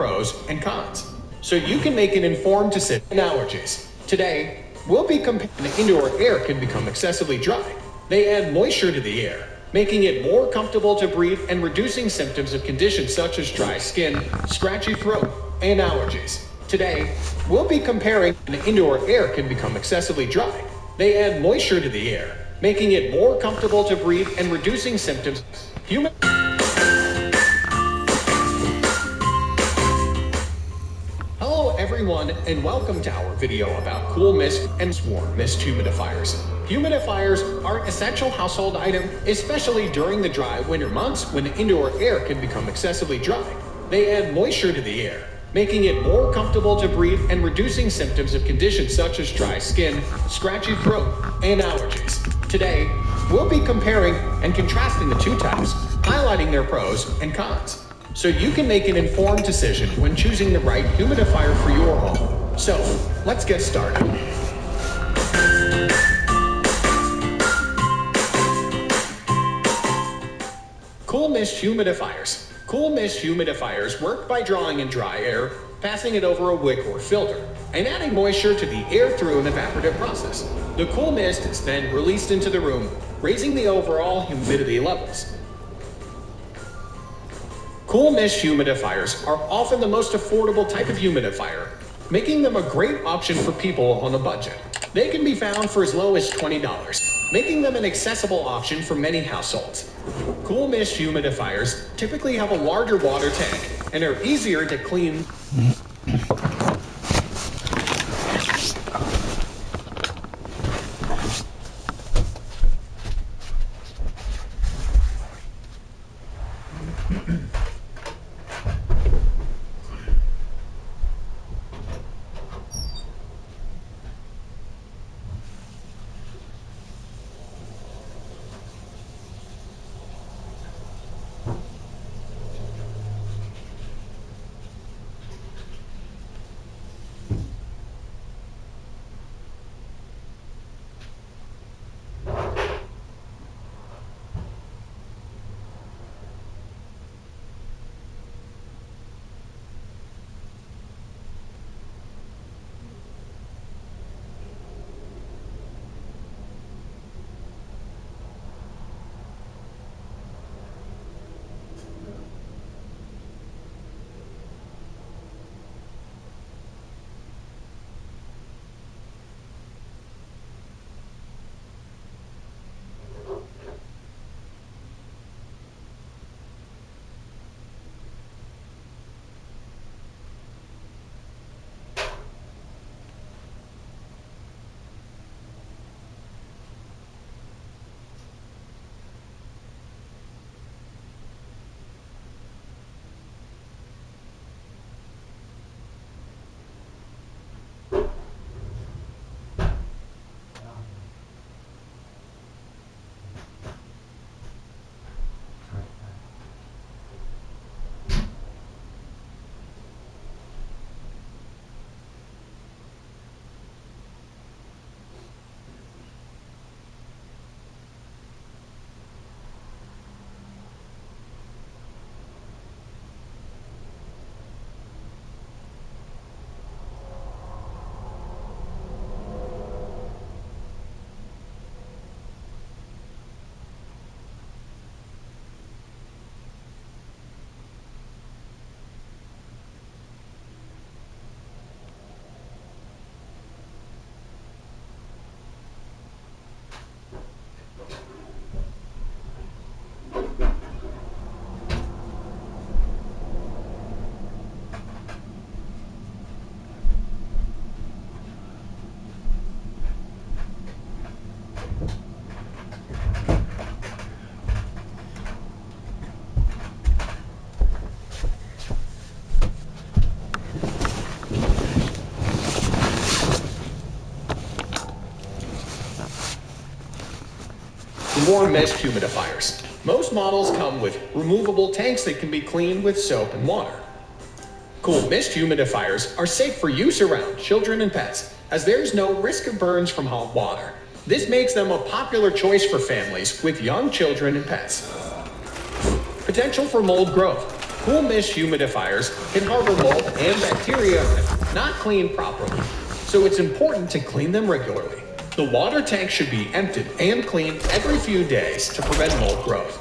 pros and cons, so you can make an informed decision. Allergies. Today, we'll be comparing indoor air can become excessively dry. They add moisture to the air, making it more comfortable to breathe and reducing symptoms of conditions such as dry skin, scratchy throat, and allergies. Today, we'll be comparing indoor air can become excessively dry. They add moisture to the air, making it more comfortable to breathe and reducing symptoms. Human. Hello everyone, and welcome to our video about cool mist and swarm mist humidifiers. Humidifiers are an essential household item, especially during the dry winter months when indoor air can become excessively dry. They add moisture to the air, making it more comfortable to breathe and reducing symptoms of conditions such as dry skin, scratchy throat, and allergies. Today, we'll be comparing and contrasting the two types, highlighting their pros and cons, so you can make an informed decision when choosing the right humidifier for your home. So, let's get started. Cool mist humidifiers. Cool mist humidifiers work by drawing in dry air, passing it over a wick or filter, and adding moisture to the air through an evaporative process. The cool mist is then released into the room, raising the overall humidity levels. Cool mist humidifiers are often the most affordable type of humidifier, making them a great option for people on a budget. They can be found for as low as $20, making them an accessible option for many households. Cool mist humidifiers typically have a larger water tank and are easier to clean. Warm mist humidifiers. Most models come with removable tanks that can be cleaned with soap and water. Cool mist humidifiers are safe for use around children and pets, as there is no risk of burns from hot water. This makes them a popular choice for families with young children and pets. Potential for mold growth. Cool mist humidifiers can harbor mold and bacteria if not cleaned properly, so it's important to clean them regularly. The water tank should be emptied and cleaned every few days to prevent mold growth.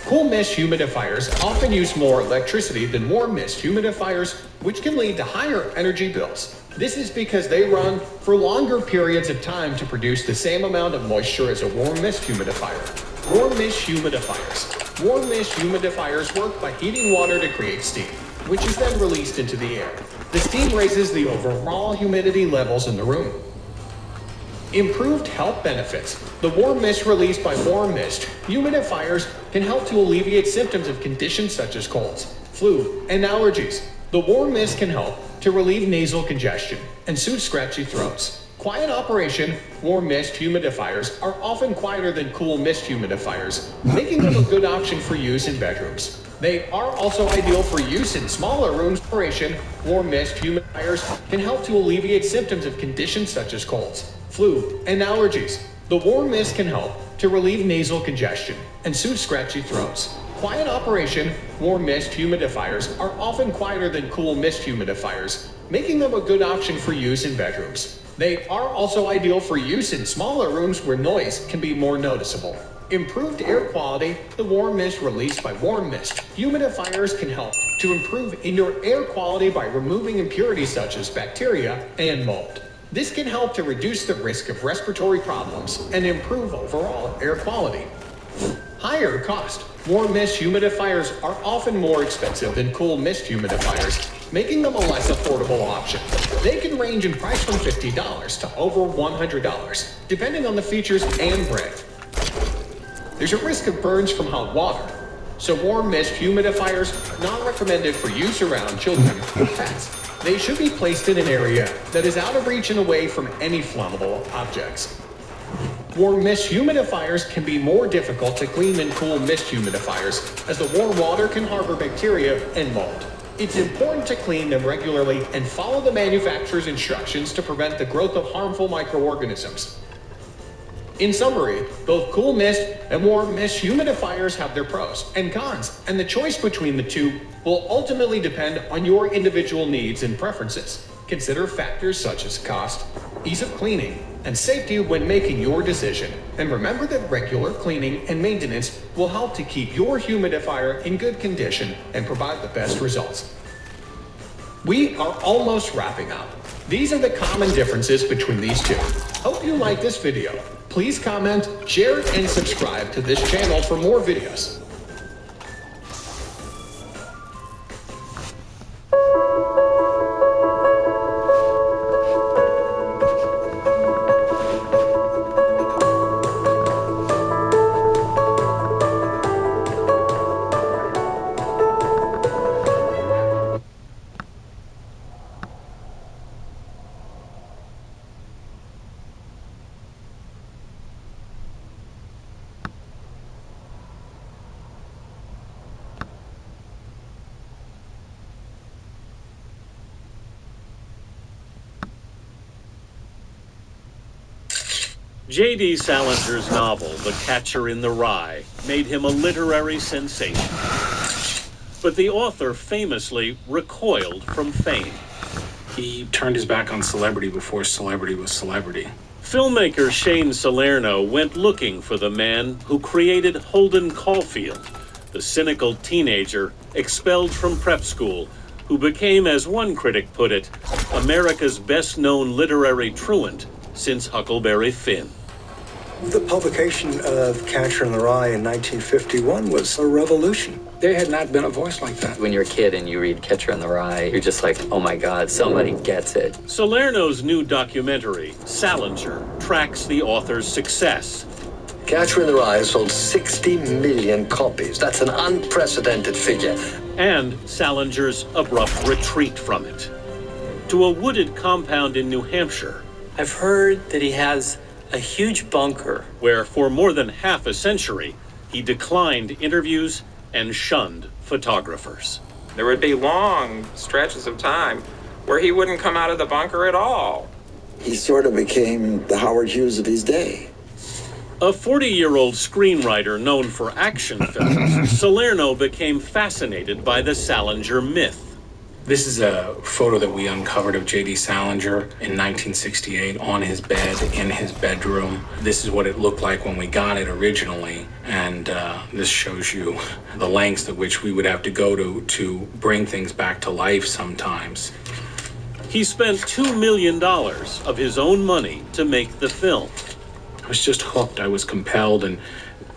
Cool mist humidifiers often use more electricity than warm mist humidifiers, which can lead to higher energy bills. This is because they run for longer periods of time to produce the same amount of moisture as a warm mist humidifier. Warm mist humidifiers. Warm mist humidifiers work by heating water to create steam, which is then released into the air. The steam raises the overall humidity levels in the room. Improved health benefits. The warm mist released by warm mist humidifiers can help to alleviate symptoms of conditions such as colds, flu, and allergies. The warm mist can help to relieve nasal congestion and soothe scratchy throats. Quiet operation, warm mist humidifiers are often quieter than cool mist humidifiers, making them a good option for use in bedrooms. They are also ideal for use in smaller rooms. Operation, warm mist humidifiers can help to alleviate symptoms of conditions such as colds, flu, and allergies. The warm mist can help to relieve nasal congestion and soothe scratchy throats. Quiet operation, warm mist humidifiers are often quieter than cool mist humidifiers, making them a good option for use in bedrooms. They are also ideal for use in smaller rooms where noise can be more noticeable. Improved air quality. The warm mist released by warm mist humidifiers can help to improve indoor air quality by removing impurities such as bacteria and mold. This can help to reduce the risk of respiratory problems and improve overall air quality. Higher cost. Warm mist humidifiers are often more expensive than cool mist humidifiers, making them a less affordable option. They can range in price from $50 to over $100, depending on the features and brand. There's a risk of burns from hot water, so warm mist humidifiers are not recommended for use around children or pets. They should be placed in an area that is out of reach and away from any flammable objects. Warm mist humidifiers can be more difficult to clean than cool mist humidifiers, as the warm water can harbor bacteria and mold. It's important to clean them regularly and follow the manufacturer's instructions to prevent the growth of harmful microorganisms. In summary, both cool mist and warm mist humidifiers have their pros and cons, and the choice between the two will ultimately depend on your individual needs and preferences. Consider factors such as cost, ease of cleaning, and safety when making your decision. And remember that regular cleaning and maintenance will help to keep your humidifier in good condition and provide the best results. We are almost wrapping up. These are the common differences between these two. Hope you like this video. Please comment, share, and subscribe to this channel for more videos. J.D. Salinger's novel, The Catcher in the Rye, made him a literary sensation. But the author famously recoiled from fame. He turned his back on celebrity before celebrity was celebrity. Filmmaker Shane Salerno went looking for the man who created Holden Caulfield, the cynical teenager expelled from prep school, who became, as one critic put it, America's best-known literary truant since Huckleberry Finn. The publication of Catcher in the Rye in 1951 was a revolution. There had not been a voice like that. When you're a kid and you read Catcher in the Rye, you're just like, oh my God, somebody gets it. Salerno's new documentary, Salinger, tracks the author's success. Catcher in the Rye sold 60 million copies. That's an unprecedented figure. And Salinger's abrupt retreat from it. To a wooded compound in New Hampshire. I've heard that he has a huge bunker where for more than half a century, he declined interviews and shunned photographers. There would be long stretches of time where he wouldn't come out of the bunker at all. He sort of became the Howard Hughes of his day. A 40-year-old screenwriter known for action films, Salerno became fascinated by the Salinger myth. This is a photo that we uncovered of J.D. Salinger in 1968 on his bed in his bedroom. This is what it looked like when we got it originally, and this shows you the lengths at which we would have to go to bring things back to life sometimes. He spent $2 million of his own money to make the film. I was just hooked. I was compelled, and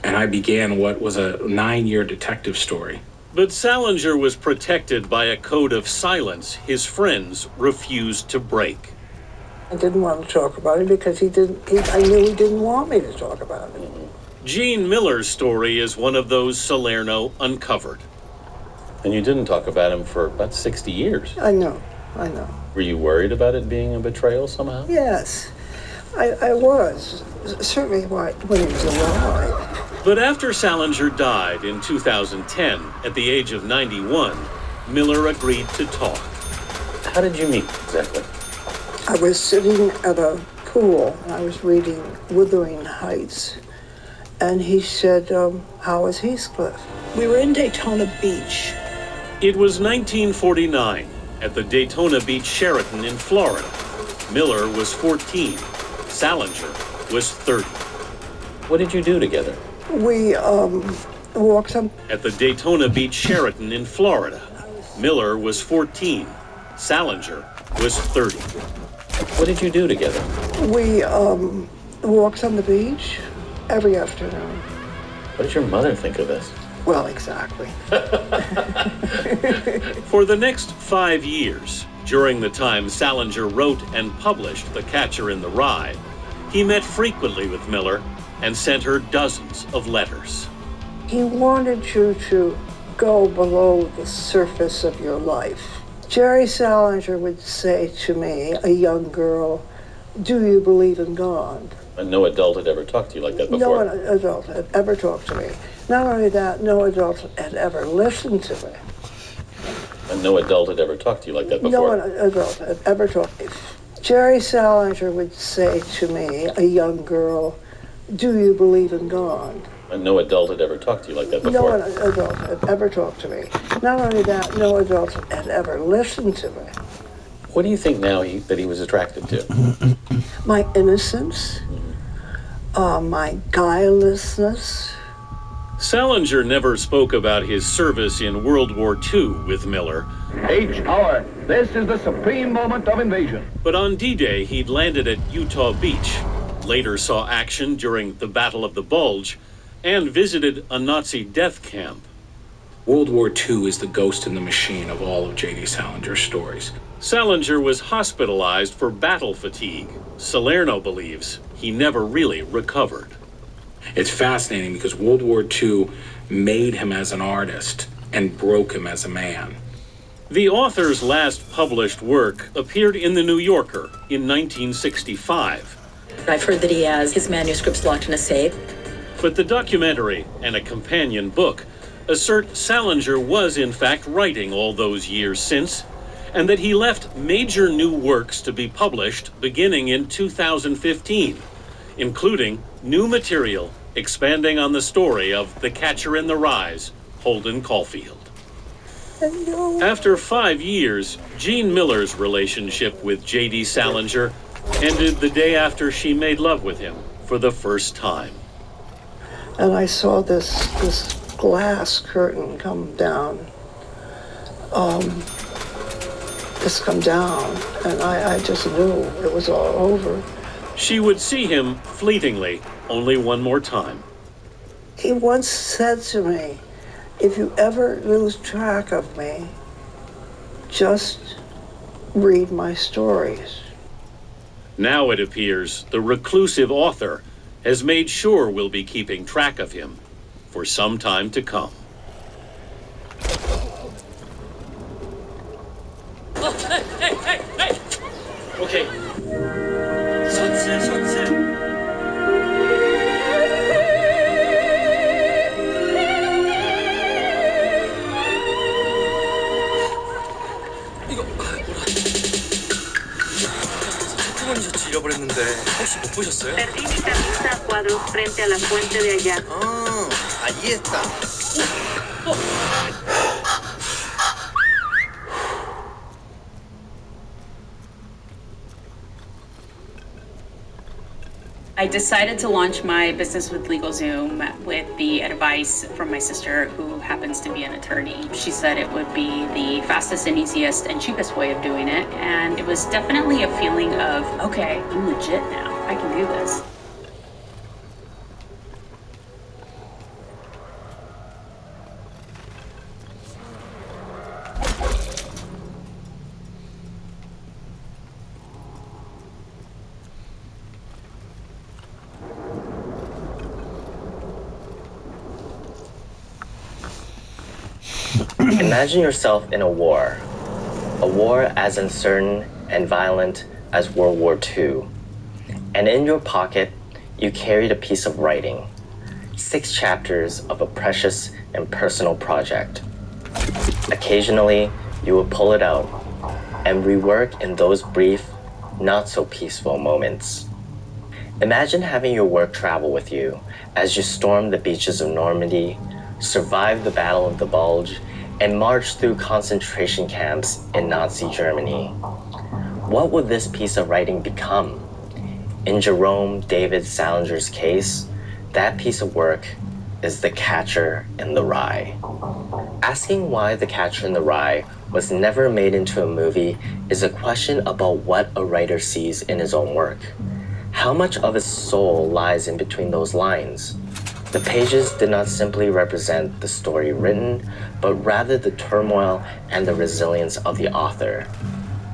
I began what was a 9-year detective story. But Salinger was protected by a code of silence his friends refused to break. I didn't want to talk about it because I knew he didn't want me to talk about it. Gene Miller's story is one of those Salerno uncovered. And you didn't talk about him for about 60 years. I know. Were you worried about it being a betrayal somehow? Yes, I was. Certainly when he was alive. But after Salinger died in 2010, at the age of 91, Miller agreed to talk. How did you meet exactly? I was sitting at a pool and I was reading Wuthering Heights. And he said, how is Heathcliff? We were in Daytona Beach. It was 1949 at the Daytona Beach Sheraton in Florida. Miller was 14. Salinger was 30. What did you do together? We walked some. At the Daytona Beach Sheraton in Florida, Miller was 14. Salinger was 30. What did you do together? We walked on the beach every afternoon. What did your mother think of this? Well, exactly. For the next 5 years, during the time Salinger wrote and published The Catcher in the Rye, he met frequently with Miller and sent her dozens of letters. He wanted you to go below the surface of your life. Jerry Salinger would say to me, a young girl, do you believe in God? And no adult had ever talked to you like that before? No adult had ever talked to me. Not only that, no adult had ever listened to me. And no adult had ever talked to you like that before? No adult had ever talked to me. Jerry Salinger would say to me, a young girl, do you believe in God? And no adult had ever talked to you like that before? No adult had ever talked to me. Not only that, no adult had ever listened to me. What do you think now that he was attracted to? My innocence, my guilelessness. Salinger never spoke about his service in World War II with Miller. H-Hour, this is the supreme moment of invasion. But on D-Day, he'd landed at Utah Beach, later saw action during the Battle of the Bulge, and visited a Nazi death camp. World War II is the ghost in the machine of all of J.D. Salinger's stories. Salinger was hospitalized for battle fatigue. Salerno believes he never really recovered. It's fascinating because World War II made him as an artist and broke him as a man. The author's last published work appeared in The New Yorker in 1965. I've heard that he has his manuscripts locked in a safe. But the documentary and a companion book assert Salinger was in fact writing all those years since, and that he left major new works to be published beginning in 2015, including new material expanding on the story of The Catcher in the Rye's Holden Caulfield. After 5 years, Gene Miller's relationship with J.D. Salinger ended the day after she made love with him for the first time. And I saw this glass curtain come down. And I just knew it was all over. She would see him fleetingly only one more time. He once said to me, if you ever lose track of me, just read my stories. Now it appears the reclusive author has made sure we'll be keeping track of him for some time to come. Oh, hey! Okay. 잊어버렸는데 혹시 못 보셨어요? Perdí mi camisa a cuadros frente a la fuente de allá. Ahí está. I decided to launch my business with LegalZoom with the advice from my sister, who happens to be an attorney. She said it would be the fastest and easiest and cheapest way of doing it. And it was definitely a feeling of, okay, I'm legit now. I can do this. Imagine yourself in a war as uncertain and violent as World War II. And in your pocket, you carried a piece of writing, 6 chapters of a precious and personal project. Occasionally, you would pull it out and rework in those brief, not so peaceful moments. Imagine having your work travel with you as you storm the beaches of Normandy, survive the Battle of the Bulge, and march through concentration camps in Nazi Germany. What would this piece of writing become? In Jerome David Salinger's case, that piece of work is The Catcher in the Rye. Asking why The Catcher in the Rye was never made into a movie is a question about what a writer sees in his own work. How much of his soul lies in between those lines? The pages did not simply represent the story written, but rather the turmoil and the resilience of the author.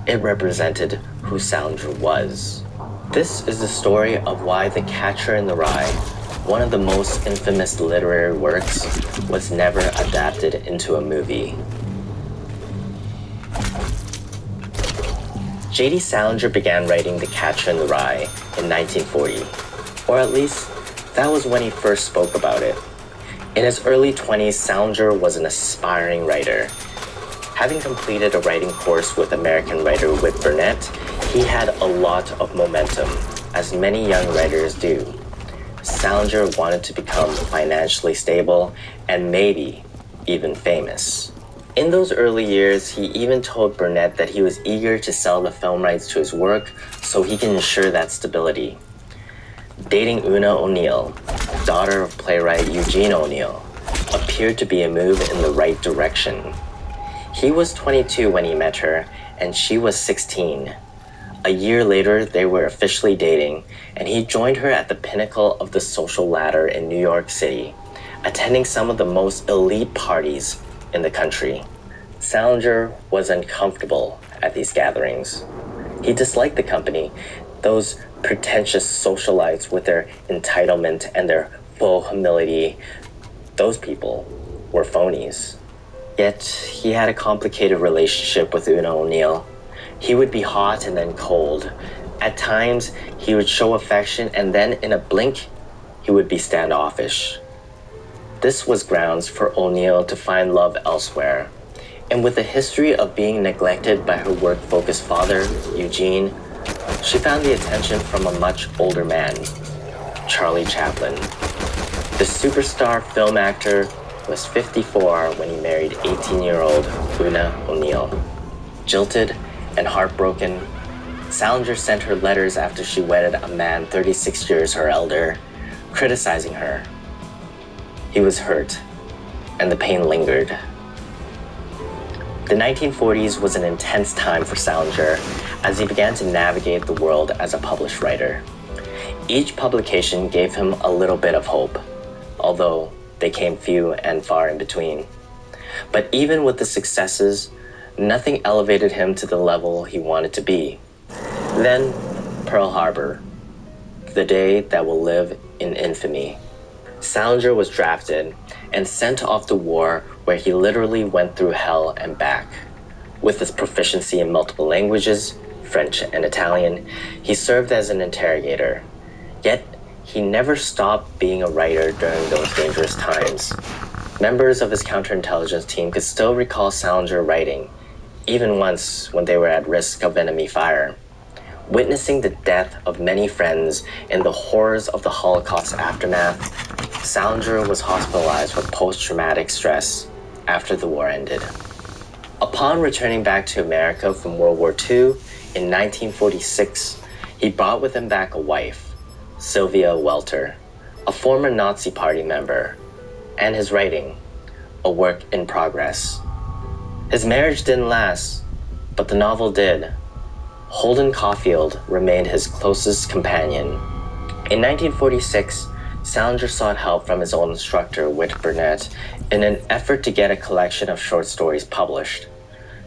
It represented who Salinger was. This is the story of why The Catcher in the Rye, one of the most infamous literary works, was never adapted into a movie. J.D. Salinger began writing The Catcher in the Rye in 1940, or at least that was when he first spoke about it. In his early 20s, Salinger was an aspiring writer. Having completed a writing course with American writer Whit Burnett, he had a lot of momentum, as many young writers do. Salinger wanted to become financially stable and maybe even famous. In those early years, he even told Burnett that he was eager to sell the film rights to his work so he can ensure that stability. Dating Una O'Neill, daughter of playwright Eugene O'Neill, appeared to be a move in the right direction. He was 22 when he met her, and she was 16. A year later, they were officially dating, and he joined her at the pinnacle of the social ladder in New York City, attending some of the most elite parties in the country. Salinger was uncomfortable at these gatherings. He disliked the company, those pretentious socialites with their entitlement and their faux humility. Those people were phonies. Yet, he had a complicated relationship with Una O'Neill. He would be hot and then cold. At times, he would show affection, and then in a blink, he would be standoffish. This was grounds for O'Neill to find love elsewhere. And with a history of being neglected by her work-focused father, Eugene, she found the attention from a much older man, Charlie Chaplin. The superstar film actor was 54 when he married 18-year-old Una O'Neill. Jilted and heartbroken, Salinger sent her letters after she wedded a man 36 years her elder, criticizing her. He was hurt, and the pain lingered. The 1940s was an intense time for Salinger as he began to navigate the world as a published writer. Each publication gave him a little bit of hope, although they came few and far in between. But even with the successes, nothing elevated him to the level he wanted to be. Then, Pearl Harbor, the day that will live in infamy. Salinger was drafted and sent off to war where he literally went through hell and back. With his proficiency in multiple languages, French and Italian, he served as an interrogator. Yet, he never stopped being a writer during those dangerous times. Members of his counterintelligence team could still recall Salinger writing, even once when they were at risk of enemy fire. Witnessing the death of many friends and the horrors of the Holocaust aftermath, Salinger was hospitalized with post-traumatic stress after the war ended. Upon returning back to America from World War II in 1946, he brought with him back a wife, Sylvia Welter, a former Nazi Party member, and his writing, a work in progress. His marriage didn't last, but the novel did. Holden Caulfield remained his closest companion. In 1946, Salinger sought help from his old instructor, Whit Burnett, in an effort to get a collection of short stories published.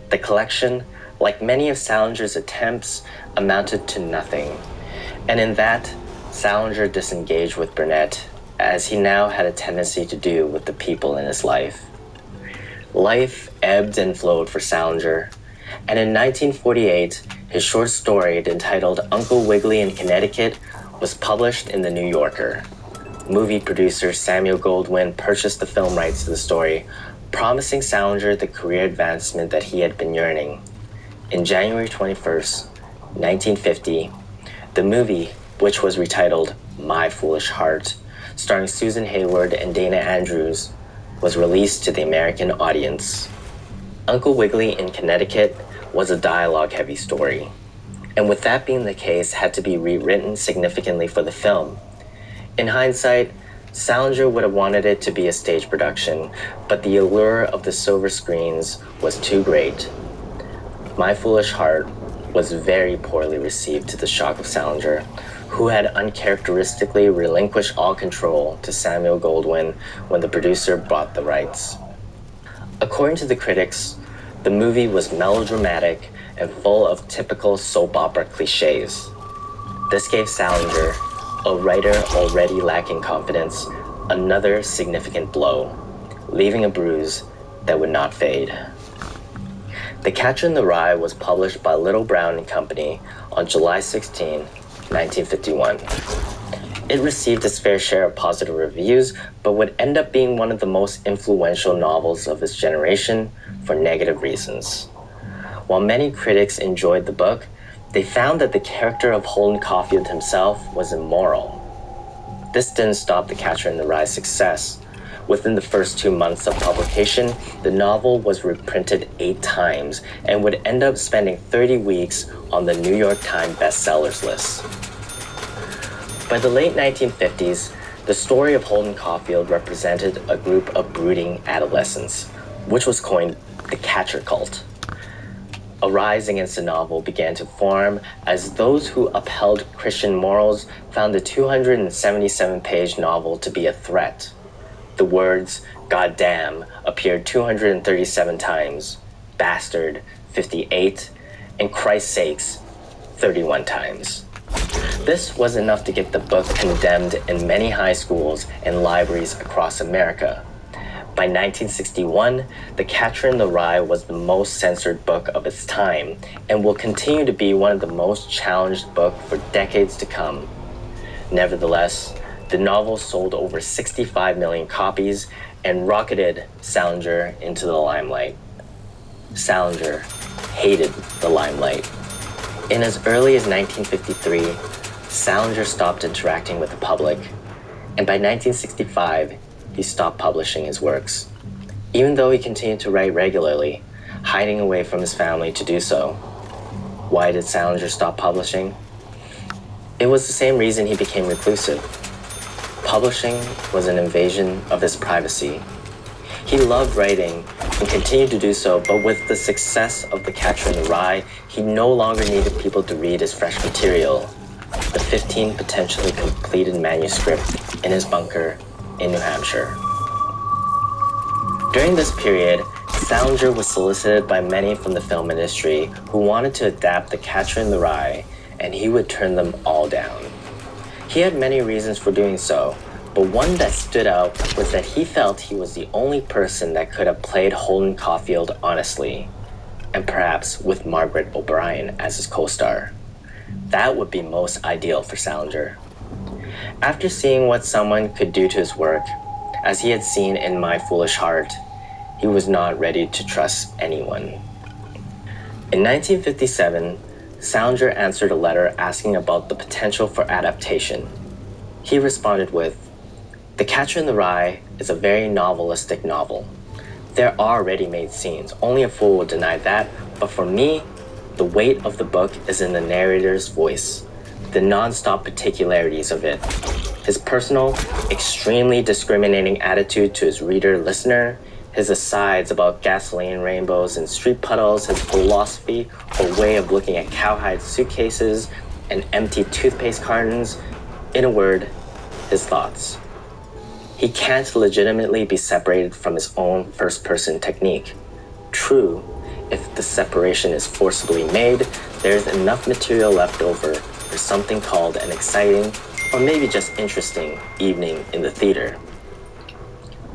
The collection, like many of Salinger's attempts, amounted to nothing, and in that, Salinger disengaged with Burnett, as he now had a tendency to do with the people in his life. Life ebbed and flowed for Salinger, and in 1948, his short story entitled Uncle Wiggily in Connecticut was published in The New Yorker. Movie producer Samuel Goldwyn purchased the film rights to the story, promising Salinger the career advancement that he had been yearning. In January 21st, 1950, the movie, which was retitled My Foolish Heart, starring Susan Hayward and Dana Andrews, was released to the American audience. Uncle Wiggily in Connecticut was a dialogue-heavy story, and with that being the case, had to be rewritten significantly for the film. In hindsight, Salinger would have wanted it to be a stage production, but the allure of the silver screens was too great. My Foolish Heart was very poorly received, to the shock of Salinger, who had uncharacteristically relinquished all control to Samuel Goldwyn when the producer bought the rights. According to the critics, the movie was melodramatic and full of typical soap opera cliches. This gave Salinger, a writer already lacking confidence, another significant blow, leaving a bruise that would not fade. The Catcher in the Rye was published by Little Brown and Company on July 16, 1951. It received its fair share of positive reviews, but would end up being one of the most influential novels of its generation for negative reasons. While many critics enjoyed the book, they found that the character of Holden Caulfield himself was immoral. This didn't stop The Catcher in the Rye's success. Within the first 2 months of publication, the novel was reprinted 8 times and would end up spending 30 weeks on the New York Times bestsellers list. By the late 1950s, the story of Holden Caulfield represented a group of brooding adolescents, which was coined the Catcher Cult. A rise against the novel began to form as those who upheld Christian morals found the 277-page novel to be a threat. The words "goddamn" appeared 237 times, "bastard" 58, and "Christ's sakes" 31 times. This was enough to get the book condemned in many high schools and libraries across America. By 1961, The Catcher in the Rye was the most censored book of its time and will continue to be one of the most challenged books for decades to come. Nevertheless, the novel sold over 65 million copies and rocketed Salinger into the limelight. Salinger hated the limelight. In as early as 1953, Salinger stopped interacting with the public, and by 1965, he stopped publishing his works. Even though he continued to write regularly, hiding away from his family to do so. Why did Salinger stop publishing? It was the same reason he became reclusive. Publishing was an invasion of his privacy. He loved writing and continued to do so, but with the success of The Catcher in the Rye, he no longer needed people to read his fresh material, the 15 potentially completed manuscripts in his bunker in New Hampshire. During this period, Salinger was solicited by many from the film industry who wanted to adapt The Catcher in the Rye, and he would turn them all down. He had many reasons for doing so, but one that stood out was that he felt he was the only person that could have played Holden Caulfield honestly, and perhaps with Margaret O'Brien as his co-star. That would be most ideal for Salinger. After seeing what someone could do to his work, as he had seen in My Foolish Heart, he was not ready to trust anyone. In 1957, Salinger answered a letter asking about the potential for adaptation. He responded with, "The Catcher in the Rye is a very novelistic novel. There are ready-made scenes, only a fool would deny that, but for me, the weight of the book is in the narrator's voice, the non-stop particularities of it, his personal, extremely discriminating attitude to his reader-listener, his asides about gasoline rainbows and street puddles, his philosophy or way of looking at cowhide suitcases and empty toothpaste cartons, in a word, his thoughts. He can't legitimately be separated from his own first-person technique. True, if the separation is forcibly made, there's enough material left over for something called an exciting, or maybe just interesting, evening in the theater.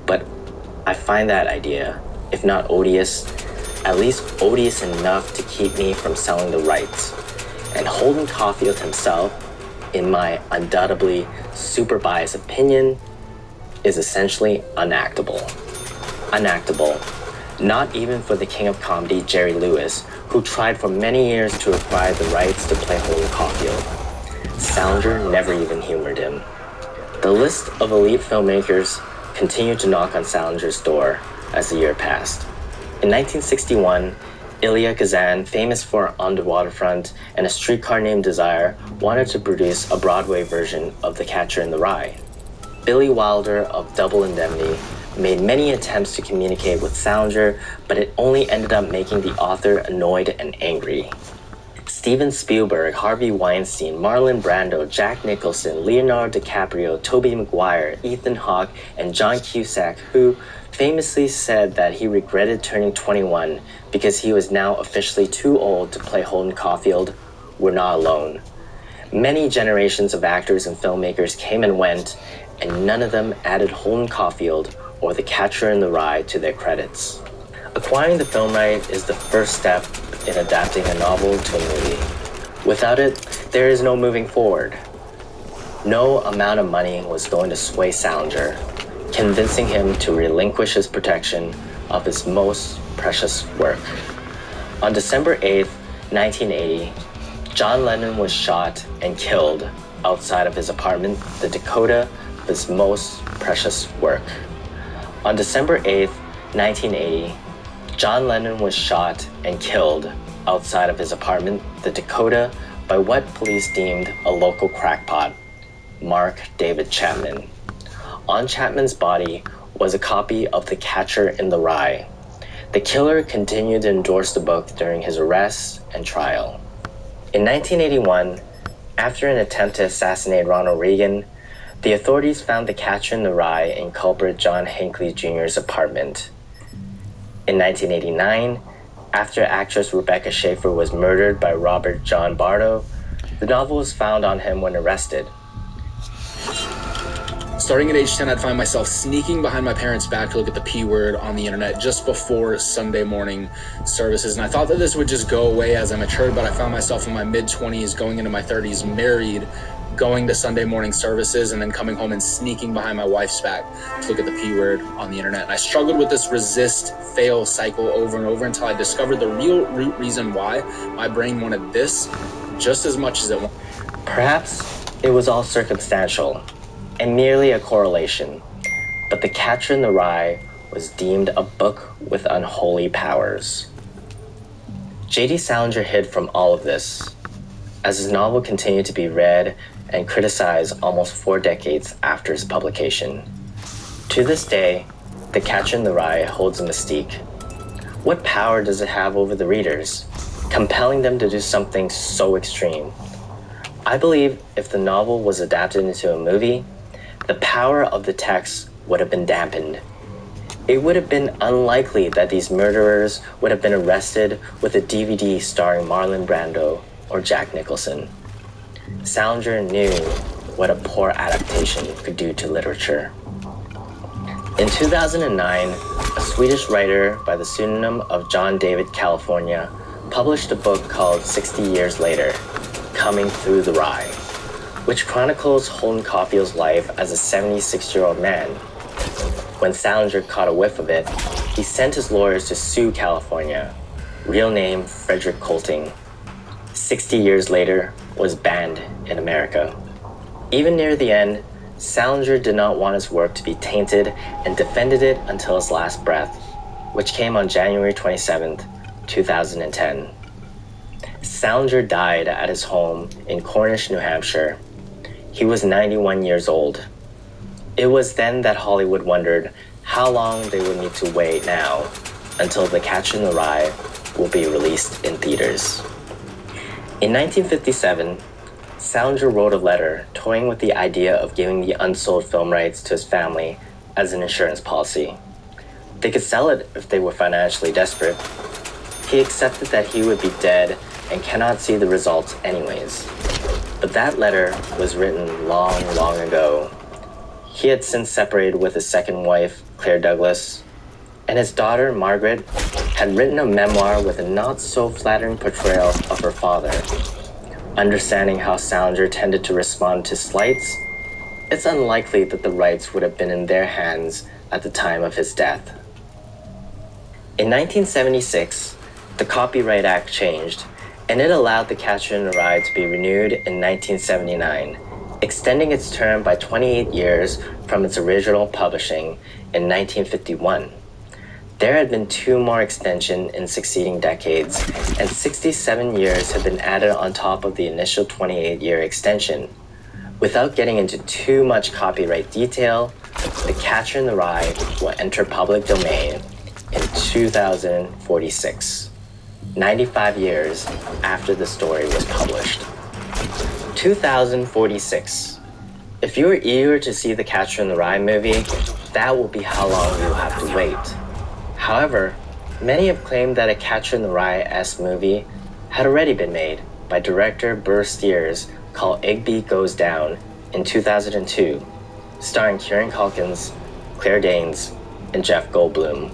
But I find that idea, if not odious, at least odious enough to keep me from selling the rights. And Holden Caulfield himself, in my undoubtedly super biased opinion, is essentially unactable. Unactable, not even for the king of comedy, Jerry Lewis, who tried for many years to acquire the rights to play Holden Caulfield. Salinger never even humored him. The list of elite filmmakers continued to knock on Salinger's door as the year passed. In 1961, Elia Kazan, famous for On the Waterfront and A Streetcar Named Desire, wanted to produce a Broadway version of The Catcher in the Rye. Billy Wilder of Double Indemnity made many attempts to communicate with Salinger, but it only ended up making the author annoyed and angry. Steven Spielberg, Harvey Weinstein, Marlon Brando, Jack Nicholson, Leonardo DiCaprio, Tobey Maguire, Ethan Hawke, and John Cusack, who famously said that he regretted turning 21 because he was now officially too old to play Holden Caulfield, were not alone. Many generations of actors and filmmakers came and went, and none of them added Holden Caulfield or The Catcher in the Rye to their credits. Acquiring the film right is the first step in adapting a novel to a movie. Without it, there is no moving forward. No amount of money was going to sway Salinger, convincing him to relinquish his protection of his most precious work. On December 8th, 1980, John Lennon was shot and killed outside of his apartment, the Dakota of his most precious work. On December 8th, 1980, John Lennon was shot and killed outside of his apartment, the Dakota, by what police deemed a local crackpot, Mark David Chapman. On Chapman's body was a copy of The Catcher in the Rye. The killer continued to endorse the book during his arrest and trial. In 1981, after an attempt to assassinate Ronald Reagan, the authorities found The Catcher in the Rye in culprit John Hinckley Jr.'s apartment. In 1989, after actress Rebecca Schaeffer was murdered by Robert John Bardo, the novel was found on him when arrested. Starting at age 10, I'd find myself sneaking behind my parents' back to look at the P word on the internet just before Sunday morning services. And I thought that this would just go away as I matured, but I found myself in my mid-20s, going into my 30s, married, going to Sunday morning services, and then coming home and sneaking behind my wife's back to look at the P word on the internet. And I struggled with this resist-fail cycle over and over until I discovered the real root reason why my brain wanted this just as much as it wanted. Perhaps it was all circumstantial and merely a correlation, but The Catcher in the Rye was deemed a book with unholy powers. J.D. Salinger hid from all of this, as his novel continued to be read and criticized almost 4 decades after its publication. To this day, The Catcher in the Rye holds a mystique. What power does it have over the readers, compelling them to do something so extreme? I believe if the novel was adapted into a movie, the power of the text would have been dampened. It would have been unlikely that these murderers would have been arrested with a DVD starring Marlon Brando or Jack Nicholson. Salinger knew what a poor adaptation could do to literature. In 2009, a Swedish writer by the pseudonym of John David California published a book called 60 Years Later, Coming Through the Rye, which chronicles Holden Caulfield's life as a 76-year-old man. When Salinger caught a whiff of it, he sent his lawyers to sue California, real name Frederick Colting. 60 years later, was banned in America. Even near the end, Salinger did not want his work to be tainted and defended it until his last breath, which came on January 27, 2010. Salinger died at his home in Cornish, New Hampshire. He was 91 years old. It was then that Hollywood wondered how long they would need to wait now until The Catcher in the Rye will be released in theaters. In 1957, Salinger wrote a letter toying with the idea of giving the unsold film rights to his family as an insurance policy. They could sell it if they were financially desperate. He accepted that he would be dead and cannot see the results anyways. But that letter was written long, long ago. He had since separated with his second wife, Claire Douglas, and his daughter, Margaret, had written a memoir with a not-so-flattering portrayal of her father. Understanding how Salinger tended to respond to slights, it's unlikely that the rights would have been in their hands at the time of his death. In 1976, the Copyright Act changed, and it allowed The Catcher in the Rye to be renewed in 1979, extending its term by 28 years from its original publishing in 1951. There had been 2 more extensions in succeeding decades, and 67 years had been added on top of the initial 28-year extension. Without getting into too much copyright detail, The Catcher in the Rye will enter public domain in 2046, 95 years after the story was published. 2046. If you are eager to see The Catcher in the Rye movie, that will be how long you will have to wait. However, many have claimed that a Catcher in the Rye-esque movie had already been made by director Burr Steers called Igby Goes Down in 2002, starring Kieran Culkin, Claire Danes, and Jeff Goldblum.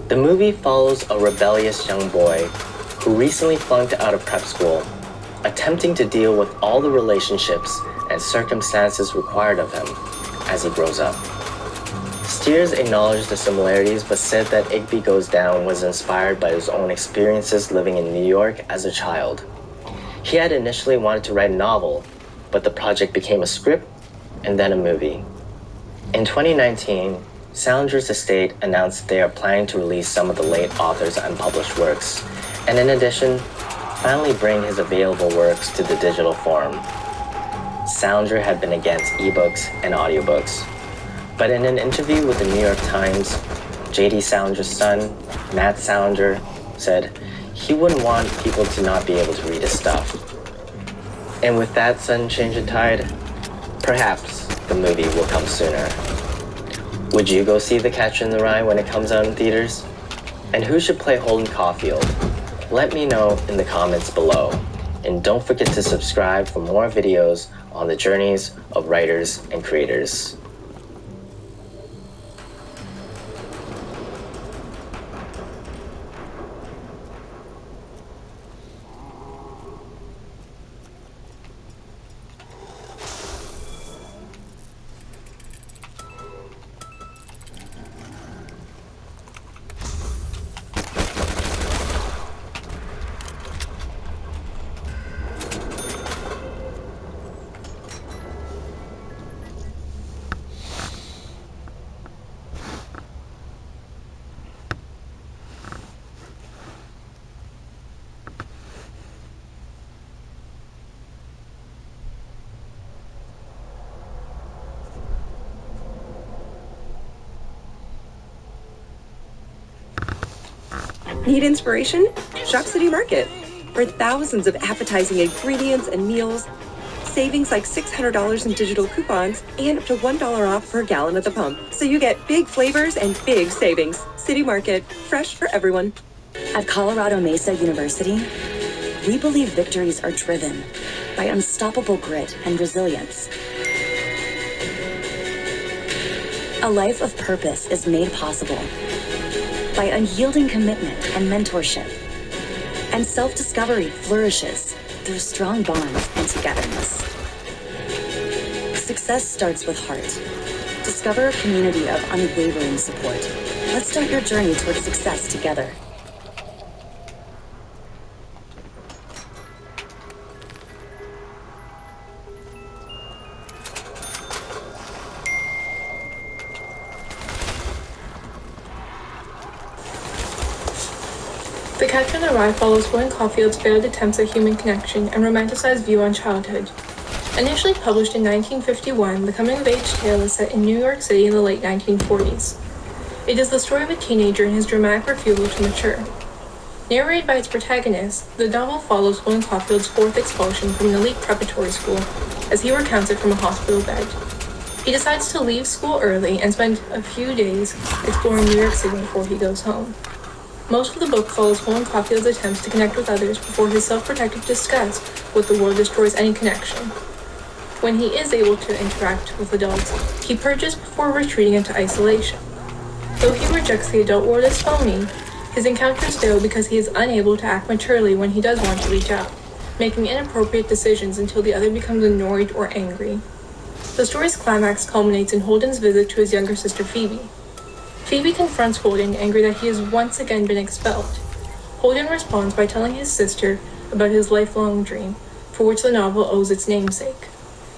The movie follows a rebellious young boy who recently flunked out of prep school, attempting to deal with all the relationships and circumstances required of him as he grows up. Steers acknowledged the similarities but said that Igby Goes Down was inspired by his own experiences living in New York as a child. He had initially wanted to write a novel, but the project became a script and then a movie. In 2019, Salinger's estate announced they are planning to release some of the late author's unpublished works, and in addition, finally bring his available works to the digital form. Salinger had been against ebooks and audiobooks, but in an interview with the New York Times, J.D. Salinger's son, Matt Salinger, said he wouldn't want people to not be able to read his stuff. And with that sudden change of tide, perhaps the movie will come sooner. Would you go see The Catcher in the Rye when it comes out in theaters? And who should play Holden Caulfield? Let me know in the comments below. And don't forget to subscribe for more videos on the journeys of writers and creators. Need inspiration? Shop City Market. For thousands of appetizing ingredients and meals, savings like $600 in digital coupons, and up to $1 off per gallon at the pump. So you get big flavors and big savings. City Market, fresh for everyone. At Colorado Mesa University, we believe victories are driven by unstoppable grit and resilience. A life of purpose is made possible by unyielding commitment and mentorship. And self-discovery flourishes through strong bonds and togetherness. Success starts with heart. Discover a community of unwavering support. Let's start your journey towards success together. The Catcher in the Rye follows Holden Caulfield's failed attempts at human connection and romanticized view on childhood. Initially published in 1951, the coming-of-age tale is set in New York City in the late 1940s. It is the story of a teenager and his dramatic refusal to mature. Narrated by its protagonist, the novel follows Holden Caulfield's fourth expulsion from an elite preparatory school as he recounts it from a hospital bed. He decides to leave school early and spend a few days exploring New York City before he goes home. Most of the book follows Holden Caulfield's attempts to connect with others before his self-protective disgust with the world destroys any connection. When he is able to interact with adults, he purges before retreating into isolation. Though he rejects the adult world as phony, his encounters fail because he is unable to act maturely when he does want to reach out, making inappropriate decisions until the other becomes annoyed or angry. The story's climax culminates in Holden's visit to his younger sister Phoebe. Phoebe confronts Holden, angry that he has once again been expelled. Holden responds by telling his sister about his lifelong dream, for which the novel owes its namesake.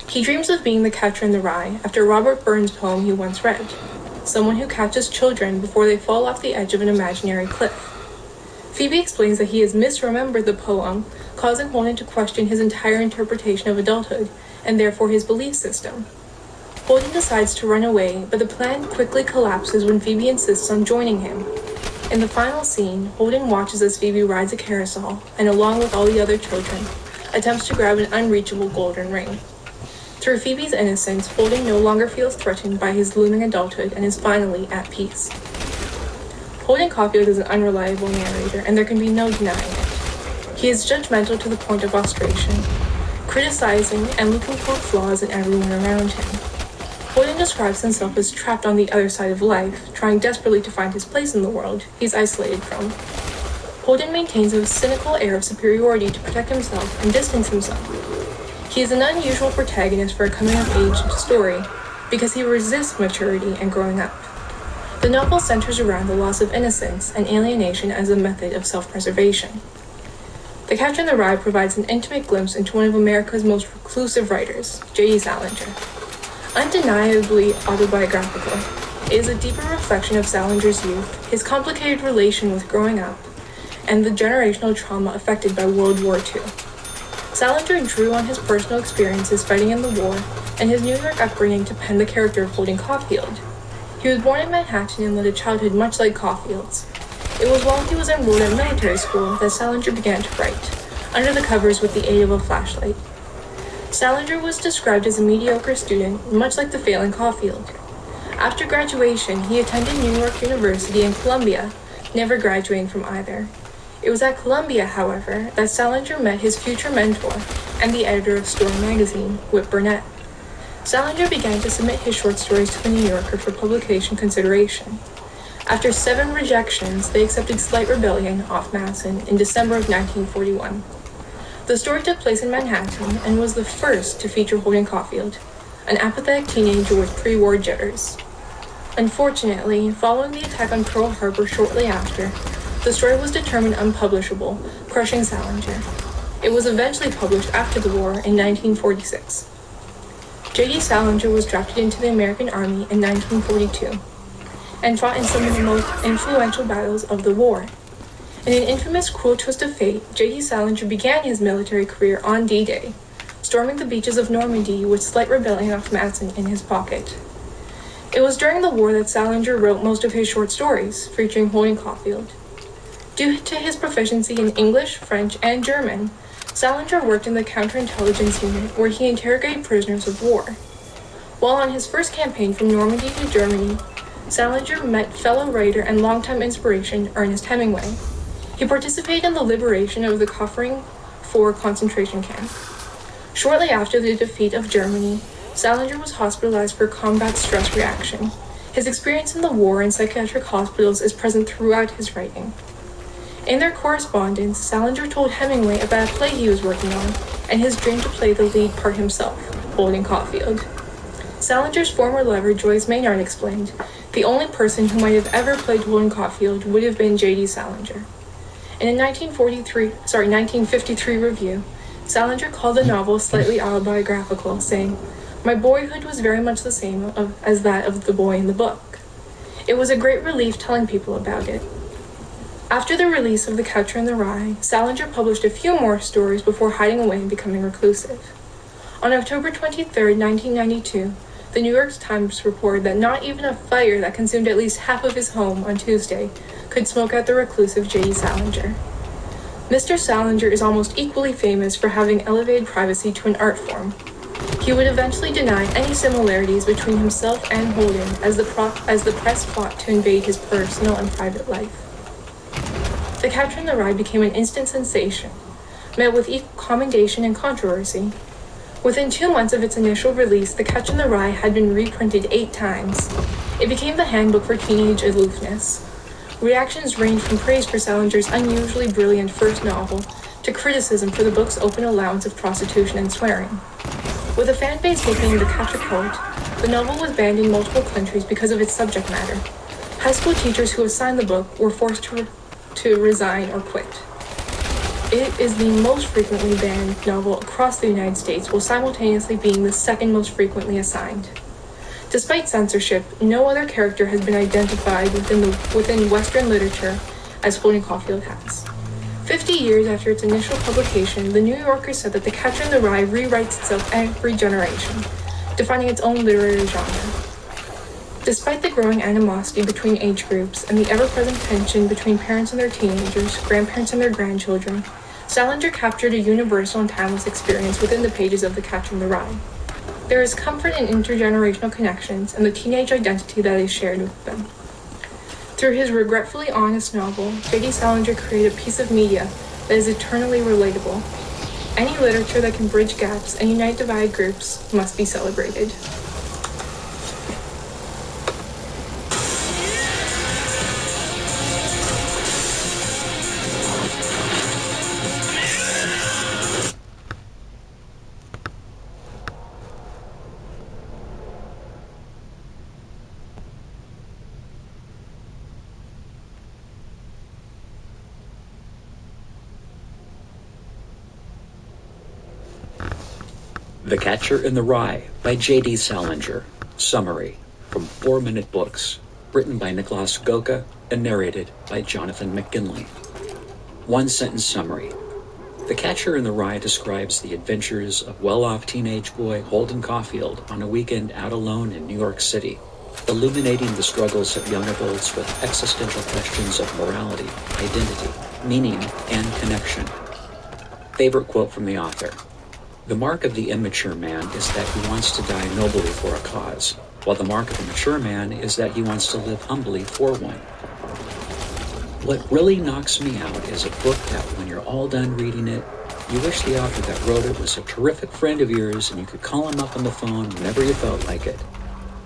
He dreams of being the Catcher in the Rye after Robert Burns' poem he once read, someone who catches children before they fall off the edge of an imaginary cliff. Phoebe explains that he has misremembered the poem, causing Holden to question his entire interpretation of adulthood, and therefore his belief system. Holden decides to run away, but the plan quickly collapses when Phoebe insists on joining him. In the final scene, Holden watches as Phoebe rides a carousel, and along with all the other children, attempts to grab an unreachable golden ring. Through Phoebe's innocence, Holden no longer feels threatened by his looming adulthood and is finally at peace. Holden Caulfield is an unreliable narrator, and there can be no denying it. He is judgmental to the point of frustration, criticizing and looking for flaws in everyone around him. Holden describes himself as trapped on the other side of life, trying desperately to find his place in the world he's isolated from. Holden maintains a cynical air of superiority to protect himself and distance himself. He is an unusual protagonist for a coming-of-age story because he resists maturity and growing up. The novel centers around the loss of innocence and alienation as a method of self-preservation. The Catcher in the Rye provides an intimate glimpse into one of America's most reclusive writers, J.D. Salinger. Undeniably autobiographical, it is a deeper reflection of Salinger's youth, his complicated relation with growing up, and the generational trauma affected by World War II. Salinger drew on his personal experiences fighting in the war and his New York upbringing to pen the character of Holden Caulfield. He was born in Manhattan and led a childhood much like Caulfield's. It was while he was enrolled at military school that Salinger began to write, under the covers with the aid of a flashlight. Salinger was described as a mediocre student, much like the failing Caulfield. After graduation, he attended New York University and Columbia, never graduating from either. It was at Columbia, however, that Salinger met his future mentor and the editor of Story magazine, Whit Burnett. Salinger began to submit his short stories to the New Yorker for publication consideration. After 7 rejections, they accepted Slight Rebellion off Madison in December of 1941. The story took place in Manhattan and was the first to feature Holden Caulfield, an apathetic teenager with pre-war jitters. Unfortunately, following the attack on Pearl Harbor shortly after, the story was determined unpublishable, crushing Salinger. It was eventually published after the war in 1946. J.D. Salinger was drafted into the American Army in 1942 and fought in some of the most influential battles of the war. In an infamous cruel twist of fate, J.D. Salinger began his military career on D-Day, storming the beaches of Normandy with Slight Rebellion off Madison in his pocket. It was during the war that Salinger wrote most of his short stories, featuring Holden Caulfield. Due to his proficiency in English, French, and German, Salinger worked in the counterintelligence unit where he interrogated prisoners of war. While on his first campaign from Normandy to Germany, Salinger met fellow writer and longtime inspiration Ernest Hemingway. He participated in the liberation of the Kaufering 4 concentration camp. Shortly after the defeat of Germany, Salinger was hospitalized for combat stress reaction. His experience in the war and psychiatric hospitals is present throughout his writing. In their correspondence, Salinger told Hemingway about a play he was working on and his dream to play the lead part himself, Holden Caulfield. Salinger's former lover, Joyce Maynard, explained, "The only person who might have ever played Holden Caulfield would have been J.D. Salinger." In a 1953 review, Salinger called the novel slightly autobiographical, saying, "My boyhood was very much the same as that of the boy in the book. It was a great relief telling people about it." After the release of The Catcher in the Rye, Salinger published a few more stories before hiding away and becoming reclusive. On October 23, 1992, the New York Times reported that not even a fire that consumed at least half of his home on Tuesday could smoke out the reclusive J.D. Salinger. Mr. Salinger is almost equally famous for having elevated privacy to an art form. He would eventually deny any similarities between himself and Holden as the press fought to invade his personal and private life. The Catcher in the Rye became an instant sensation, met with equal commendation and controversy. Within 2 months of its initial release, The Catcher in the Rye had been reprinted 8 times. It became the handbook for teenage aloofness. Reactions ranged from praise for Salinger's unusually brilliant first novel to criticism for the book's open allowance of prostitution and swearing. With a fan base nicknamed the Catcher Cult, the novel was banned in multiple countries because of its subject matter. High school teachers who assigned the book were forced to resign or quit. It is the most frequently banned novel across the United States, while simultaneously being the second most frequently assigned. Despite censorship, no other character has been identified within Western literature as Holden Caulfield has. 50 years after its initial publication, The New Yorker said that The Catcher in the Rye rewrites itself every generation, defining its own literary genre. Despite the growing animosity between age groups and the ever-present tension between parents and their teenagers, grandparents and their grandchildren, Salinger captured a universal and timeless experience within the pages of The Catcher in the Rye. There is comfort in intergenerational connections and the teenage identity that is shared with them. Through his regretfully honest novel, J.D. Salinger created a piece of media that is eternally relatable. Any literature that can bridge gaps and unite divided groups must be celebrated. The Catcher in the Rye by J.D. Salinger. Summary from 4 Minute Books, written by Nicholas Goka and narrated by Jonathan McGinley. 1-sentence summary. The Catcher in the Rye describes the adventures of well-off teenage boy Holden Caulfield on a weekend out alone in New York City, illuminating the struggles of young adults with existential questions of morality, identity, meaning, and connection. Favorite quote from the author. The mark of the immature man is that he wants to die nobly for a cause, while the mark of a mature man is that he wants to live humbly for one. What really knocks me out is a book that when you're all done reading it, you wish the author that wrote it was a terrific friend of yours and you could call him up on the phone whenever you felt like it.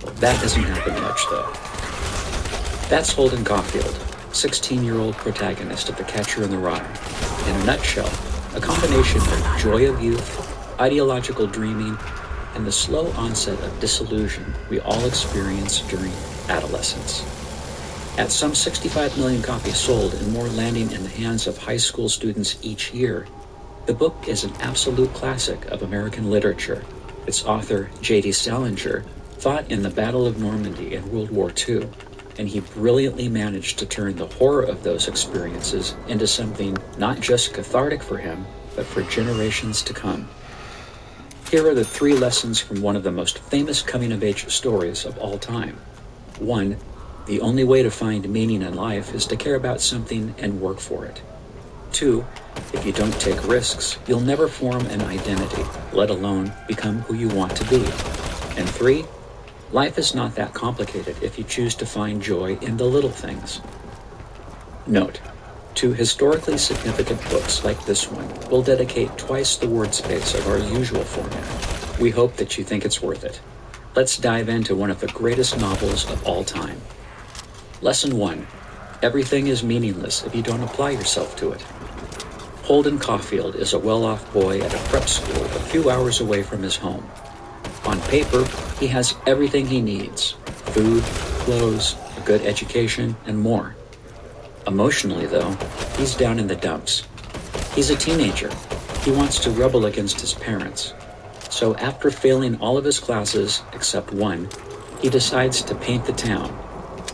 Well, that doesn't happen much, though. That's Holden Caulfield, 16-year-old protagonist of The Catcher in the Rye. In a nutshell, a combination of joy of youth, ideological dreaming, and the slow onset of disillusion we all experience during adolescence. At some 65 million copies sold and more landing in the hands of high school students each year, the book is an absolute classic of American literature. Its author, J.D. Salinger, fought in the Battle of Normandy in World War II, and he brilliantly managed to turn the horror of those experiences into something not just cathartic for him, but for generations to come. Here are the 3 lessons from one of the most famous coming-of-age stories of all time. 1. The only way to find meaning in life is to care about something and work for it. 2. If you don't take risks, you'll never form an identity, let alone become who you want to be. And 3. Life is not that complicated if you choose to find joy in the little things. Note: to historically significant books like this one, we'll dedicate twice the word space of our usual format. We hope that you think it's worth it. Let's dive into one of the greatest novels of all time. Lesson 1. Everything is meaningless if you don't apply yourself to it. Holden Caulfield is a well-off boy at a prep school a few hours away from his home. On paper, he has everything he needs: food, clothes, a good education, and more. Emotionally, though, he's down in the dumps. He's a teenager. He wants to rebel against his parents. So after failing all of his classes except one, he decides to paint the town,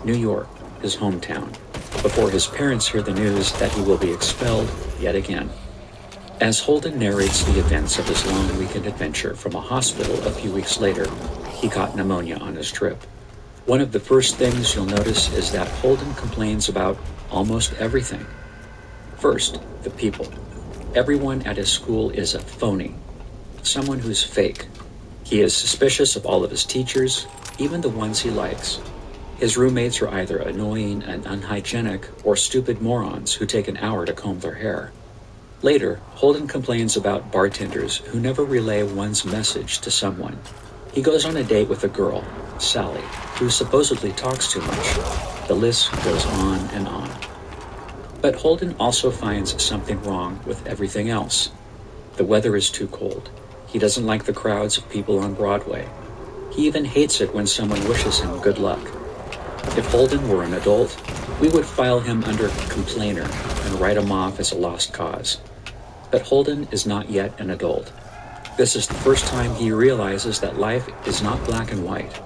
New York, his hometown. before his parents hear the news that he will be expelled yet again. As Holden narrates the events of his long weekend adventure from a hospital a few weeks later, he caught pneumonia on his trip. One of the first things you'll notice is that Holden complains about almost everything. First, the people. Everyone at his school is a phony, someone who's fake. He is suspicious of all of his teachers, even the ones he likes. His roommates are either annoying and unhygienic or stupid morons who take an hour to comb their hair. Later, Holden complains about bartenders who never relay one's message to someone. He goes on a date with a girl, Sally, who supposedly talks too much. The list goes on and on. But Holden also finds something wrong with everything else. The weather is too cold. He doesn't like the crowds of people on Broadway. He even hates it when someone wishes him good luck. If Holden were an adult, we would file him under complainer and write him off as a lost cause. But Holden is not yet an adult. This is the first time he realizes that life is not black and white.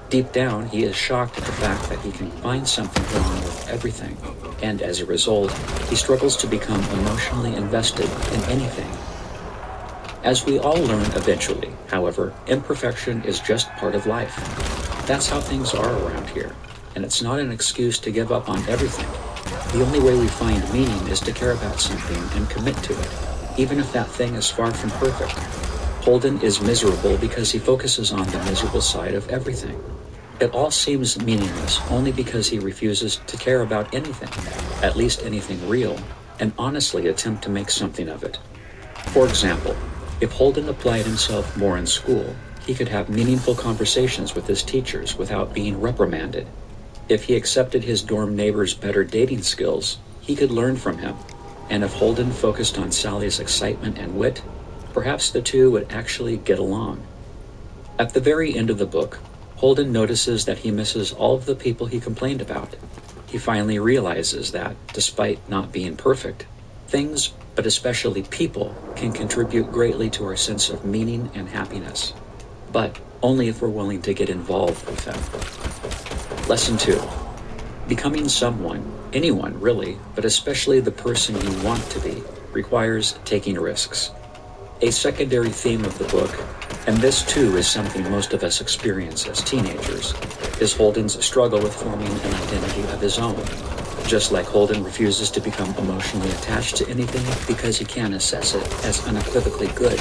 Deep down, he is shocked at the fact that he can find something wrong with everything, and as a result, he struggles to become emotionally invested in anything. As we all learn eventually, however, imperfection is just part of life. That's how things are around here, and it's not an excuse to give up on everything. The only way we find meaning is to care about something and commit to it, even if that thing is far from perfect. Holden is miserable because he focuses on the miserable side of everything. It all seems meaningless only because he refuses to care about anything, at least anything real, and honestly attempt to make something of it. For example, if Holden applied himself more in school, he could have meaningful conversations with his teachers without being reprimanded. If he accepted his dorm neighbor's better dating skills, he could learn from him. And if Holden focused on Sally's excitement and wit, perhaps the two would actually get along. At the very end of the book, Holden notices that he misses all of the people he complained about. He finally realizes that, despite not being perfect, things, but especially people, can contribute greatly to our sense of meaning and happiness. But only if we're willing to get involved with them. Lesson 2. Becoming someone, anyone really, but especially the person you want to be, requires taking risks. A secondary theme of the book, and this too is something most of us experience as teenagers, is Holden's struggle with forming an identity of his own. Just like Holden refuses to become emotionally attached to anything because he can't assess it as unequivocally good,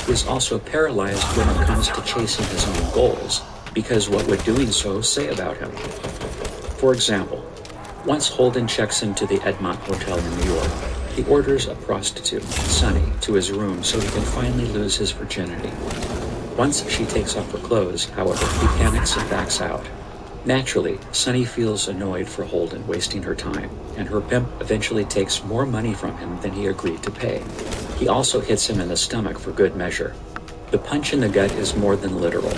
he is also paralyzed when it comes to chasing his own goals, because what would doing so say about him? For example, once Holden checks into the Edmont Hotel in New York, he orders a prostitute, Sunny, to his room so he can finally lose his virginity. Once she takes off her clothes, however, he panics and backs out. Naturally, Sunny feels annoyed for Holden wasting her time, and her pimp eventually takes more money from him than he agreed to pay. He also hits him in the stomach for good measure. The punch in the gut is more than literal.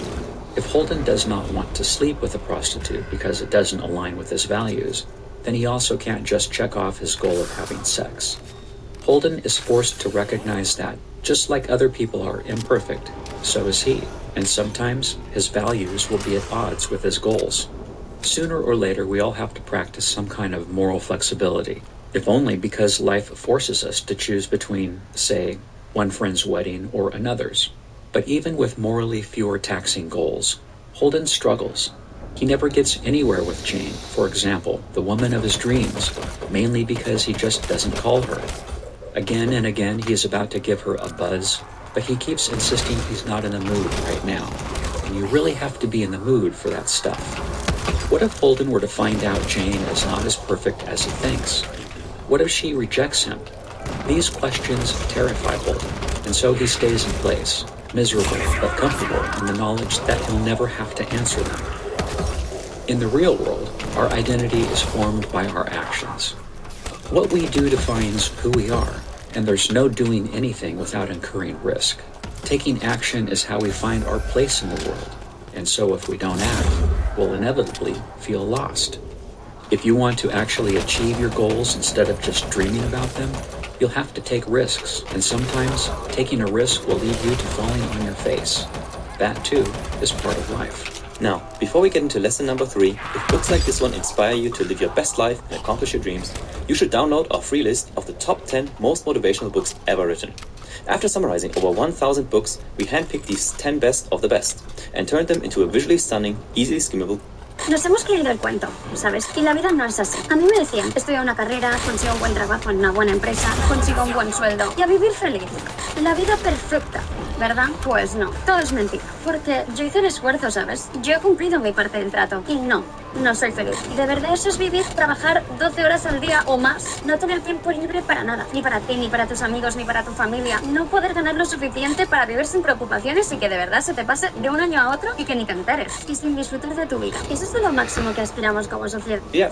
If Holden does not want to sleep with a prostitute because it doesn't align with his values, then he also can't just check off his goal of having sex. Holden is forced to recognize that, just like other people are imperfect, so is he, and sometimes his values will be at odds with his goals. Sooner or later, we all have to practice some kind of moral flexibility, if only because life forces us to choose between, say, one friend's wedding or another's. But even with morally fewer taxing goals, Holden struggles. He never gets anywhere with Jane, for example, the woman of his dreams, mainly because he just doesn't call her. Again and again, he is about to give her a buzz, but he keeps insisting he's not in the mood right now. And you really have to be in the mood for that stuff. What if Holden were to find out Jane is not as perfect as he thinks? What if she rejects him? These questions terrify Holden, and so he stays in place, miserable but comfortable in the knowledge that he'll never have to answer them. In the real world, our identity is formed by our actions. What we do defines who we are, and there's no doing anything without incurring risk. Taking action is how we find our place in the world, and so if we don't act, we'll inevitably feel lost. If you want to actually achieve your goals instead of just dreaming about them, you'll have to take risks, and sometimes taking a risk will lead you to falling on your face. That too is part of life. Now, before we get into lesson number 3, if books like this one inspire you to live your best life and accomplish your dreams, you should download our free list of the top 10 most motivational books ever written. After summarizing over 1,000 books, we handpicked these 10 best of the best and turned them into a visually stunning, easily skimmable. Nos hemos creído el cuento, ¿sabes? Y la vida no es así. A mí me decían, estudia una carrera, consigo un buen trabajo en una buena empresa, consigo un buen sueldo y a vivir feliz. La vida perfecta, ¿verdad? Pues no, todo es mentira. Porque yo hice el esfuerzo, ¿sabes? Yo he cumplido mi parte del trato y no soy feliz. Y de verdad eso es vivir, trabajar 12 horas al día o más. No tener tiempo libre para nada. Ni para ti, ni para tus amigos, ni para tu familia. No poder ganar lo suficiente para vivir sin preocupaciones y que de verdad se te pase de un año a otro y que ni te enteres. Y sin disfrutar de tu vida. Eso es lo máximo que aspiramos como sociedad. Yeah.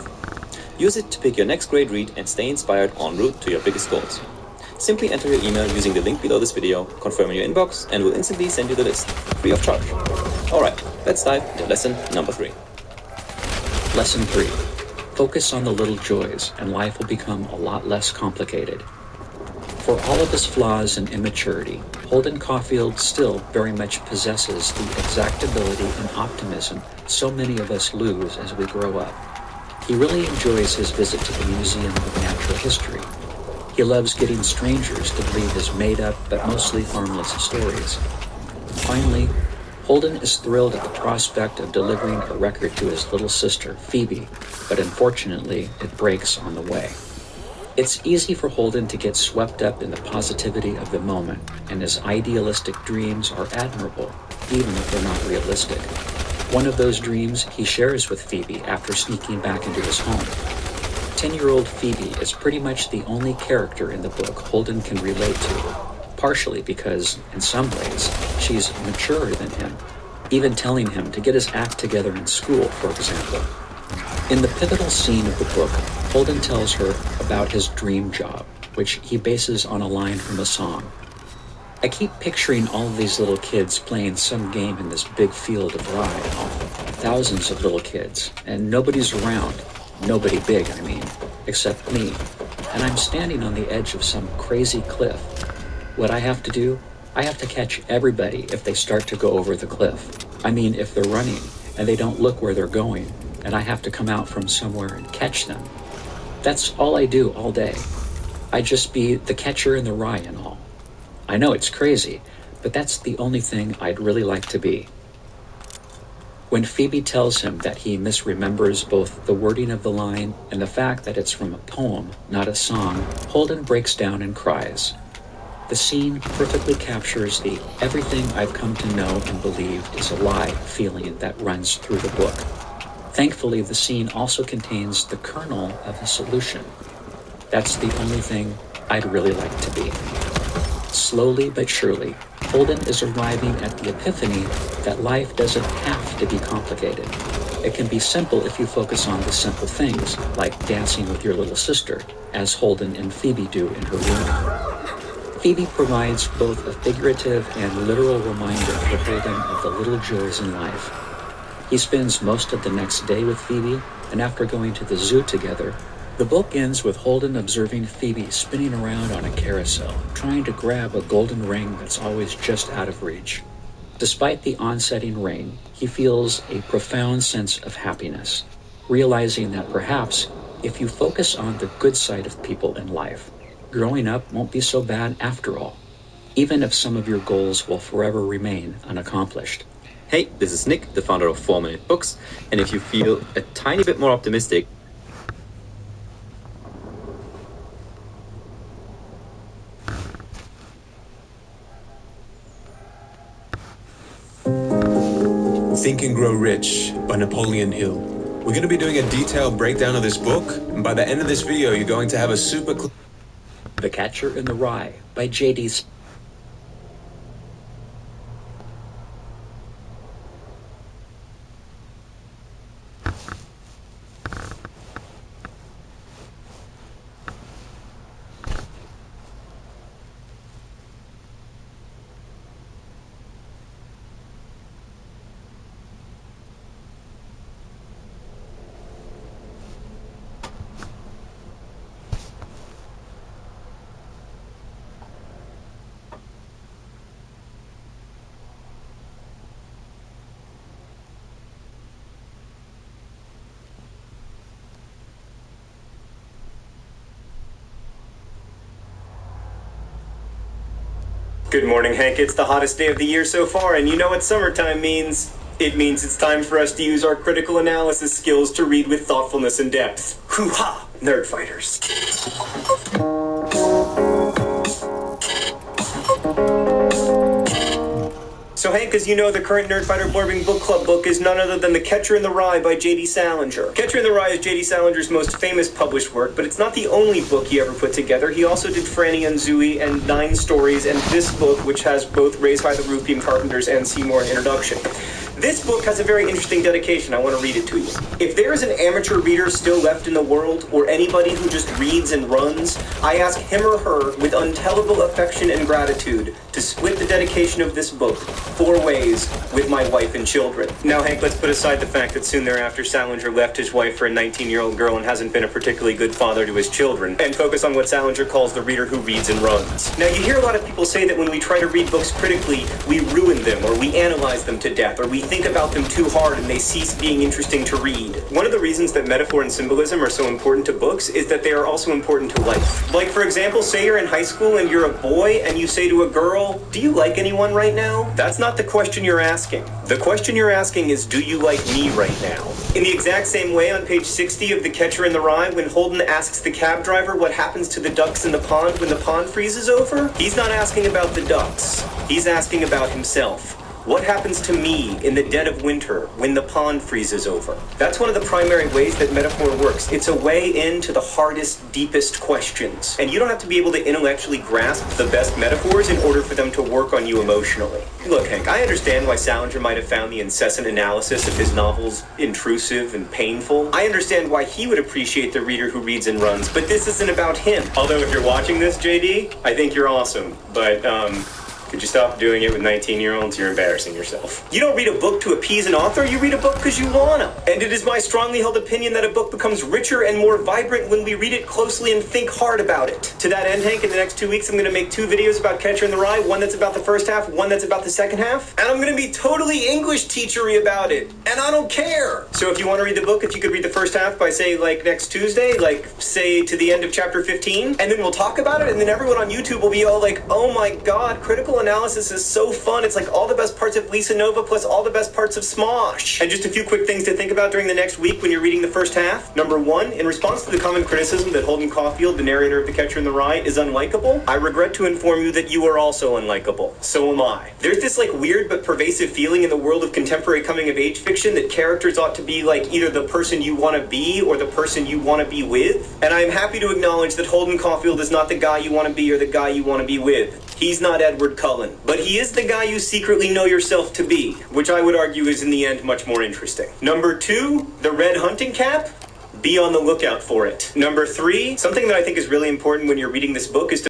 Use it to pick your next great read and stay inspired en route to your biggest goals. Simply enter your email using the link below this video, confirm in your inbox, and we'll instantly send you the list, free of charge. Alright, let's dive into lesson number 3. Lesson 3. Focus on the little joys, and life will become a lot less complicated. For all of his flaws and immaturity, Holden Caulfield still very much possesses the exactability and optimism so many of us lose as we grow up. He really enjoys his visit to the Museum of Natural History. He loves getting strangers to believe his made-up but mostly harmless stories. Finally, Holden is thrilled at the prospect of delivering a record to his little sister, Phoebe, but unfortunately, it breaks on the way. It's easy for Holden to get swept up in the positivity of the moment, and his idealistic dreams are admirable, even if they're not realistic. One of those dreams he shares with Phoebe after sneaking back into his home. 10-year-old Phoebe is pretty much the only character in the book Holden can relate to, partially because, in some ways, she's maturer than him, even telling him to get his act together in school, for example. In the pivotal scene of the book, Holden tells her about his dream job, which he bases on a line from a song. I keep picturing all of these little kids playing some game in this big field of rye. Thousands of little kids, and nobody's around. Nobody big, I mean, except me. And I'm standing on the edge of some crazy cliff. What I have to do? I have to catch everybody if they start to go over the cliff. I mean, if they're running and they don't look where they're going, and I have to come out from somewhere and catch them. That's all I do all day. I just be the catcher in the rye and all. I know it's crazy, but that's the only thing I'd really like to be. When Phoebe tells him that he misremembers both the wording of the line and the fact that it's from a poem, not a song, Holden breaks down and cries. The scene perfectly captures the everything I've come to know and believe is a lie feeling that runs through the book. Thankfully, the scene also contains the kernel of a solution. That's the only thing I'd really like to be. Slowly but surely, Holden is arriving at the epiphany that life doesn't have to be complicated. It can be simple if you focus on the simple things, like dancing with your little sister, as Holden and Phoebe do in her room. Phoebe provides both a figurative and literal reminder for Holden of the little joys in life. He spends most of the next day with Phoebe, and after going to the zoo together, the book ends with Holden observing Phoebe spinning around on a carousel, trying to grab a golden ring that's always just out of reach. Despite the onsetting rain, he feels a profound sense of happiness, realizing that perhaps if you focus on the good side of people in life, growing up won't be so bad after all, even if some of your goals will forever remain unaccomplished. Hey, this is Nick, the founder of 4 Minute Books, and if you feel a tiny bit more optimistic, Think and Grow Rich by Napoleon Hill. We're going to be doing a detailed breakdown of this book, and by the end of this video, you're going to have a super... The Catcher in the Rye by J.D. Good morning, Hank. It's the hottest day of the year so far, and you know what summertime means. It means it's time for us to use our critical analysis skills to read with thoughtfulness and depth. Hoo-ha, nerd fighters. So Hank, as you know, the current Nerdfighter Blurbing Book Club book is none other than The Catcher in the Rye by J.D. Salinger. Catcher in the Rye is J.D. Salinger's most famous published work, but it's not the only book he ever put together. He also did Franny and Zooey and 9 Stories and this book, which has both Raised by the Rupine Carpenters and Seymour Introduction. This book has a very interesting dedication. I want to read it to you. If there is an amateur reader still left in the world, or anybody who just reads and runs, I ask him or her with untellable affection and gratitude to split the dedication of this book 4 ways with my wife and children. Now, Hank, let's put aside the fact that soon thereafter Salinger left his wife for a 19-year-old girl and hasn't been a particularly good father to his children, and focus on what Salinger calls the reader who reads and runs. Now, you hear a lot of people say that when we try to read books critically, we ruin them, or we analyze them to death, or we think about them too hard and they cease being interesting to read. One of the reasons that metaphor and symbolism are so important to books is that they are also important to life. Like, for example, say you're in high school and you're a boy and you say to a girl, "Do you like anyone right now?" That's not the question you're asking. The question you're asking is, do you like me right now? In the exact same way, on page 60 of The Catcher in the Rye, when Holden asks the cab driver what happens to the ducks in the pond when the pond freezes over, he's not asking about the ducks. He's asking about himself. What happens to me in the dead of winter when the pond freezes over? That's one of the primary ways that metaphor works. It's a way into the hardest, deepest questions. And you don't have to be able to intellectually grasp the best metaphors in order for them to work on you emotionally. Look, Hank, I understand why Salinger might have found the incessant analysis of his novels intrusive and painful. I understand why he would appreciate the reader who reads and runs, but this isn't about him. Although if you're watching this, JD, I think you're awesome. But, could you stop doing it with 19-year-olds? You're embarrassing yourself. You don't read a book to appease an author, you read a book because you wanna. And it is my strongly held opinion that a book becomes richer and more vibrant when we read it closely and think hard about it. To that end, Hank, in the next 2 weeks, I'm gonna make 2 videos about Catcher in the Rye, one that's about the first half, one that's about the second half. And I'm gonna be totally English teachery about it. And I don't care. So if you wanna read the book, if you could read the first half by, say, like next Tuesday, like, say, to the end of chapter 15, and then we'll talk about it, and then everyone on YouTube will be all like, oh my god, critical analysis is so fun. It's like all the best parts of Lisa Nova plus all the best parts of Smosh. And just a few quick things to think about during the next week when you're reading the first half. Number 1, in response to the common criticism that Holden Caulfield, the narrator of The Catcher in the Rye, is unlikable, I regret to inform you that you are also unlikable. So am I. There's this like weird but pervasive feeling in the world of contemporary coming-of-age fiction that characters ought to be like either the person you want to be or the person you want to be with. And I am happy to acknowledge that Holden Caulfield is not the guy you want to be or the guy you want to be with. He's not Edward Cullen, but he is the guy you secretly know yourself to be, which I would argue is in the end much more interesting. Number 2, the red hunting cap. Be on the lookout for it. Number 3, something that I think is really important when you're reading this book is to